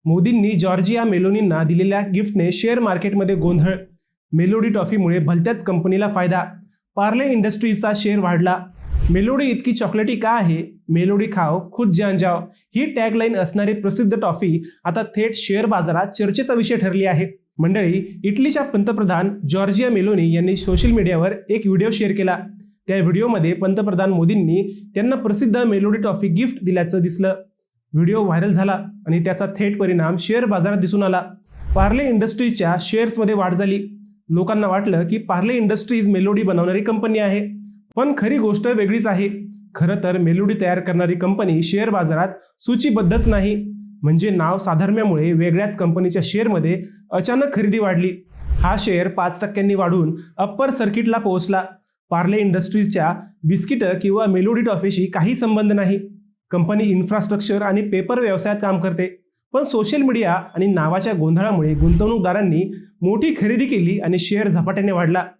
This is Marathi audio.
मोदींनी जॉर्जिया मेलोनींना दिलेल्या गिफ्टने शेअर मार्केटमध्ये गोंधळ. मेलोडी टॉफीमुळे भलत्याच कंपनीला फायदा. पार्ले इंडस्ट्रीजचा शेअर वाढला. मेलोडी इतकी चॉकलेटी का आहे? मेलोडी खाओ खुद जान जाओ ही टॅगलाईन असणारी प्रसिद्ध टॉफी आता थेट शेअर बाजारात चर्चेचा विषय ठरली आहे. मंडळी, इटलीच्या पंतप्रधान जॉर्जिया मेलोनी यांनी सोशल मीडियावर एक व्हिडिओ शेअर केला. त्या व्हिडिओमध्ये पंतप्रधान मोदींनी त्यांना प्रसिद्ध मेलोडी टॉफी गिफ्ट दिल्याचं दिसलं. व्हिडिओ व्हायरल झाला आणि त्याचा थेट परिणाम शेअर बाजारात दिसून आला. पार्ले इंडस्ट्रीजच्या शेअर्समध्ये वाढ झाली. लोकांना वाटलं की पार्ले इंडस्ट्रीज मेलोडी बनवणारी कंपनी आहे, पण खरी गोष्ट वेगळीच आहे. खरं तर मेलोडी तयार करणारी कंपनी शेअर बाजारात सूचीबद्धच नाही. म्हणजे नाव साधर्म्यामुळे वेगळ्याच कंपनीच्या शेअरमध्ये अचानक खरेदी वाढली. हा शेअर 5% वाढून अप्पर सर्किटला पोहोचला. पार्ले इंडस्ट्रीजच्या बिस्किटं किंवा मेलोडी टॉफीशी काही संबंध नाही. कंपनी इन्फ्रास्ट्रक्चर आणि पेपर व्यवसायात काम करते. पण सोशल मीडिया आणि नावाच्या गोंधळामुळे गुंतवणूकदारांनी मोठी खरेदी केली आणि शेअर झपाट्याने वाढला.